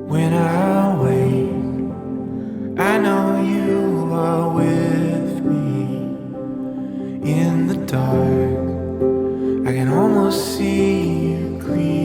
When I wake, I know you are with me. In the dark, I can almost see you clearly.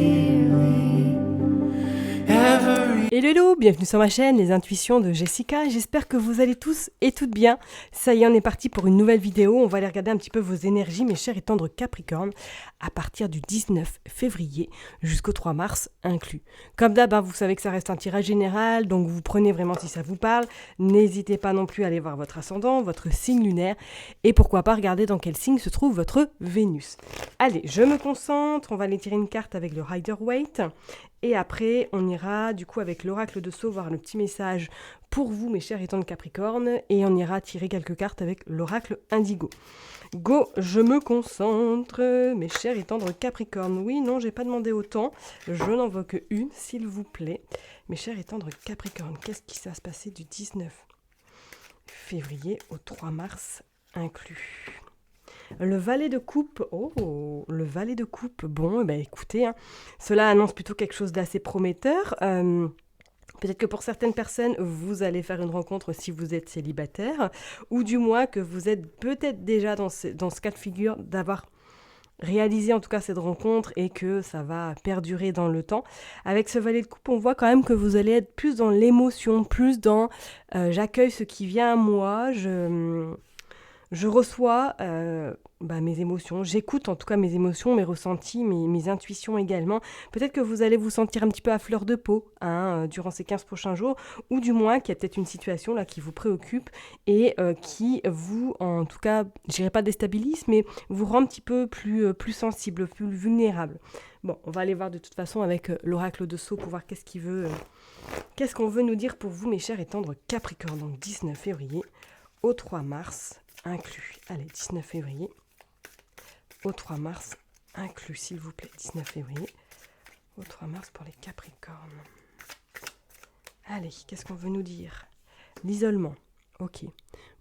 Hello, bienvenue sur ma chaîne Les Intuitions de Jessica. J'espère que vous allez tous et toutes bien. Ça y est, on est parti pour une nouvelle vidéo. On va aller regarder un petit peu vos énergies, mes chers et tendres Capricornes, à partir du 19 février jusqu'au 3 mars inclus. Comme d'hab, vous savez que ça reste un tirage général, donc vous prenez vraiment si ça vous parle. N'hésitez pas non plus à aller voir votre ascendant, votre signe lunaire, et pourquoi pas regarder dans quel signe se trouve votre Vénus. Allez, je me concentre. On va aller tirer une carte avec le Rider-Waite. Et après, on ira du coup avec l'oracle de Sceaux voir le petit message pour vous, mes chers et tendres Capricornes. Et on ira tirer quelques cartes avec l'oracle Indigo. Go, je me concentre, mes chers et tendres Capricornes. Oui, non, j'ai pas demandé autant. Je n'en veux que une, s'il vous plaît. Mes chers et tendres Capricornes, qu'est-ce qui va se passer du 19 février au 3 mars inclus ? Le valet de coupe, le valet de coupe, bon, écoutez, cela annonce plutôt quelque chose d'assez prometteur. Peut-être que pour certaines personnes, vous allez faire une rencontre si vous êtes célibataire, ou du moins que vous êtes peut-être déjà dans ce cas de figure d'avoir réalisé en tout cas cette rencontre et que ça va perdurer dans le temps. Avec ce valet de coupe, on voit quand même que vous allez être plus dans l'émotion, plus dans j'accueille ce qui vient à moi, je reçois mes émotions, j'écoute en tout cas mes émotions, mes ressentis, mes intuitions également. Peut-être que vous allez vous sentir un petit peu à fleur de peau durant ces 15 prochains jours, ou du moins qu'il y a peut-être une situation là qui vous préoccupe et qui vous, en tout cas, je dirais pas déstabilise, mais vous rend un petit peu plus sensible, plus vulnérable. Bon, on va aller voir de toute façon avec l'oracle de Sceaux pour voir qu'est-ce qu'on veut nous dire pour vous, mes chers et tendres Capricornes, donc 19 février au 3 mars. Inclus. Allez, 19 février au 3 mars inclus, s'il vous plaît. 19 février au 3 mars pour les Capricornes. Allez, qu'est-ce qu'on veut nous dire ? L'isolement. Ok.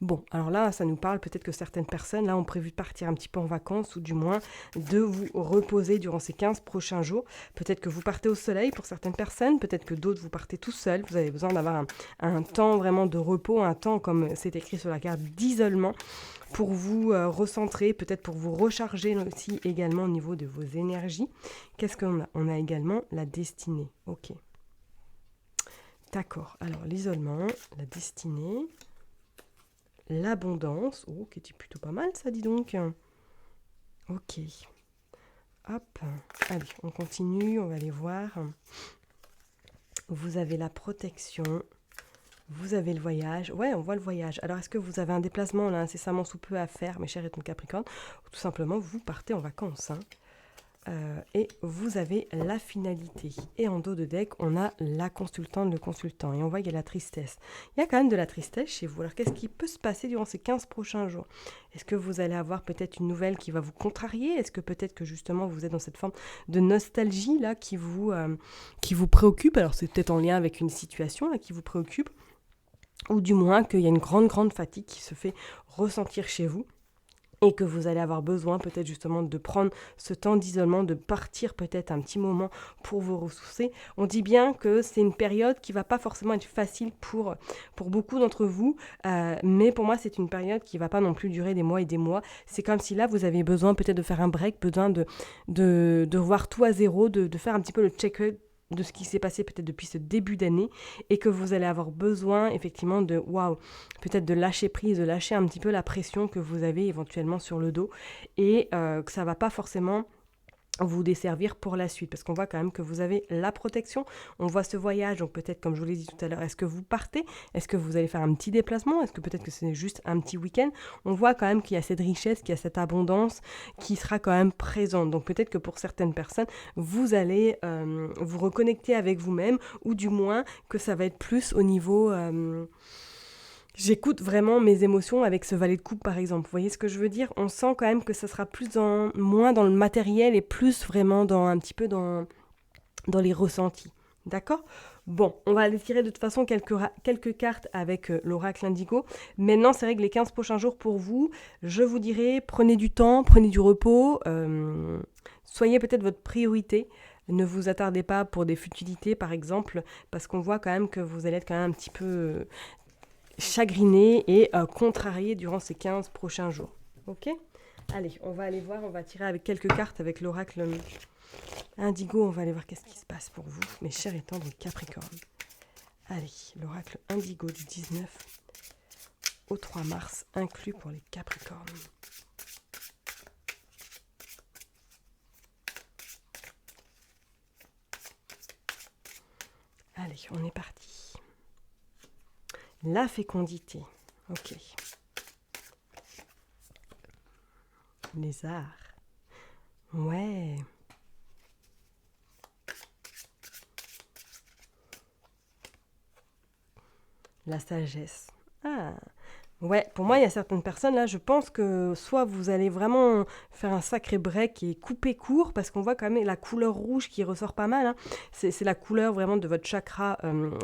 Bon, alors là, ça nous parle peut-être que certaines personnes, là, ont prévu de partir un petit peu en vacances ou du moins de vous reposer durant ces 15 prochains jours. Peut-être que vous partez au soleil pour certaines personnes, peut-être que d'autres, vous partez tout seul. Vous avez besoin d'avoir un temps vraiment de repos, un temps, comme c'est écrit sur la carte, d'isolement pour vous recentrer, peut-être pour vous recharger aussi également au niveau de vos énergies. Qu'est-ce qu'on a ? On a également la destinée. Ok. D'accord. Alors, l'isolement, la destinée... L'abondance, qui était plutôt pas mal ça, dis donc. Ok. Hop. Allez, on continue, on va aller voir. Vous avez la protection. Vous avez le voyage. Ouais, on voit le voyage. Alors, est-ce que vous avez un déplacement là incessamment sous peu à faire, mes chers et tendres Capricornes, ou tout simplement, vous partez en vacances, et vous avez la finalité. Et en dos de deck, on a la consultante, le consultant. Et on voit qu'il y a la tristesse. Il y a quand même de la tristesse chez vous. Alors, qu'est-ce qui peut se passer durant ces 15 prochains jours ? Est-ce que vous allez avoir peut-être une nouvelle qui va vous contrarier ? Est-ce que peut-être que justement, vous êtes dans cette forme de nostalgie là qui vous préoccupe ? Alors, c'est peut-être en lien avec une situation là qui vous préoccupe. Ou du moins qu'il y a une grande fatigue qui se fait ressentir chez vous. Et que vous allez avoir besoin peut-être justement de prendre ce temps d'isolement, de partir peut-être un petit moment pour vous ressourcer. On dit bien que c'est une période qui ne va pas forcément être facile pour beaucoup d'entre vous, mais pour moi c'est une période qui ne va pas non plus durer des mois et des mois. C'est comme si là vous avez besoin peut-être de faire un break, besoin de revoir tout à zéro, de faire un petit peu le check-up de ce qui s'est passé peut-être depuis ce début d'année et que vous allez avoir besoin effectivement peut-être de lâcher prise, de lâcher un petit peu la pression que vous avez éventuellement sur le dos et que ça va pas forcément vous desservir pour la suite, parce qu'on voit quand même que vous avez la protection, on voit ce voyage, donc peut-être comme je vous l'ai dit tout à l'heure, est-ce que vous partez, est-ce que vous allez faire un petit déplacement, est-ce que peut-être que c'est juste un petit week-end, on voit quand même qu'il y a cette richesse, qu'il y a cette abondance qui sera quand même présente, donc peut-être que pour certaines personnes, vous allez vous reconnecter avec vous-même, ou du moins que ça va être plus au niveau... J'écoute vraiment mes émotions avec ce valet de coupe par exemple, vous voyez ce que je veux dire ? On sent quand même que ça sera moins dans le matériel et plus vraiment un petit peu dans les ressentis, d'accord ? Bon, on va aller tirer de toute façon quelques cartes avec l'oracle Indigo. Maintenant, c'est vrai que les 15 prochains jours pour vous, je vous dirais, prenez du temps, prenez du repos, soyez peut-être votre priorité. Ne vous attardez pas pour des futilités, par exemple, parce qu'on voit quand même que vous allez être quand même un petit peu chagriné et contrarié durant ces 15 prochains jours. Ok ? Allez, on va aller voir, on va tirer avec quelques cartes avec l'oracle Indigo. On va aller voir qu'est-ce qui se passe pour vous, mes chers et tendres Capricorne. Allez, l'oracle Indigo du 19 au 3 mars, inclus pour les Capricornes. Allez, on est parti. La fécondité. Ok. Les arts. Ouais. La sagesse. Ah. Ouais, pour moi, il y a certaines personnes, là, je pense que soit vous allez vraiment faire un sacré break et couper court, parce qu'on voit quand même la couleur rouge qui ressort pas mal. Hein. C'est la couleur vraiment de votre chakra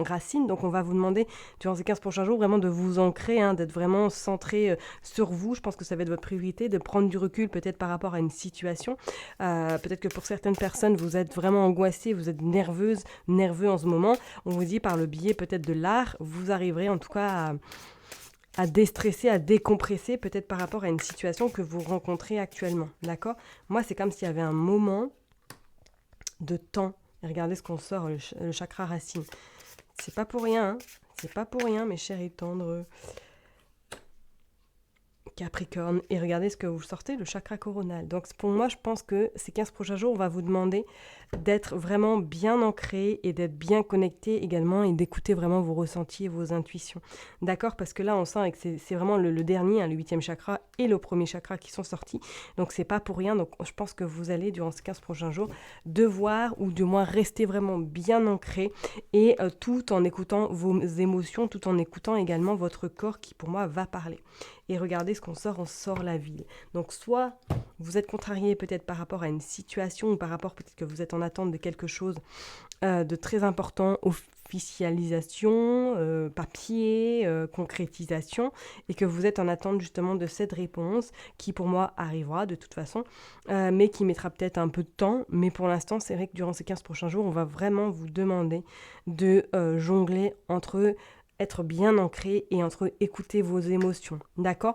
racine. Donc, on va vous demander, durant ces 15 prochains jours, vraiment de vous ancrer, hein, d'être vraiment centré sur vous. Je pense que ça va être votre priorité, de prendre du recul peut-être par rapport à une situation. Peut-être que pour certaines personnes, vous êtes vraiment angoissé, vous êtes nerveux en ce moment. On vous dit par le biais peut-être de l'art, vous arriverez en tout cas à déstresser, à décompresser, peut-être par rapport à une situation que vous rencontrez actuellement, d'accord ? Moi, c'est comme s'il y avait un moment de temps. Et regardez ce qu'on sort, le chakra racine. C'est pas pour rien, hein ? C'est pas pour rien, mes chers et tendres Capricorne. Et regardez ce que vous sortez, le chakra coronal. Donc pour moi, je pense que ces 15 prochains jours, on va vous demander d'être vraiment bien ancré et d'être bien connecté également et d'écouter vraiment vos ressentis et vos intuitions. D'accord ? Parce que là, on sent que c'est vraiment le dernier, hein, le 8e chakra et le premier chakra qui sont sortis. Donc c'est pas pour rien. Donc je pense que vous allez, durant ces 15 prochains jours, devoir ou du moins rester vraiment bien ancré et tout en écoutant vos émotions, tout en écoutant également votre corps qui pour moi va parler. Et regardez ce qu'on sort, on sort la ville. Donc soit vous êtes contrarié peut-être par rapport à une situation ou par rapport peut-être que vous êtes en attente de quelque chose de très important, officialisation, papier, concrétisation, et que vous êtes en attente justement de cette réponse qui pour moi arrivera de toute façon, mais qui mettra peut-être un peu de temps. Mais pour l'instant, c'est vrai que durant ces 15 prochains jours, on va vraiment vous demander de jongler entre être bien ancré et entre écouter vos émotions, d'accord ?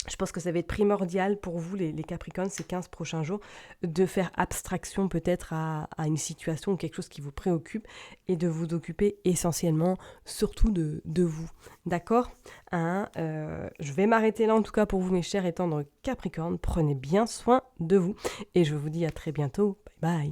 Je pense que ça va être primordial pour vous, les Capricornes, ces 15 prochains jours, de faire abstraction peut-être à une situation ou quelque chose qui vous préoccupe et de vous occuper essentiellement, surtout de vous. D'accord ? Je vais m'arrêter là en tout cas pour vous, mes chers et tendres Capricornes. Prenez bien soin de vous et je vous dis à très bientôt. Bye bye.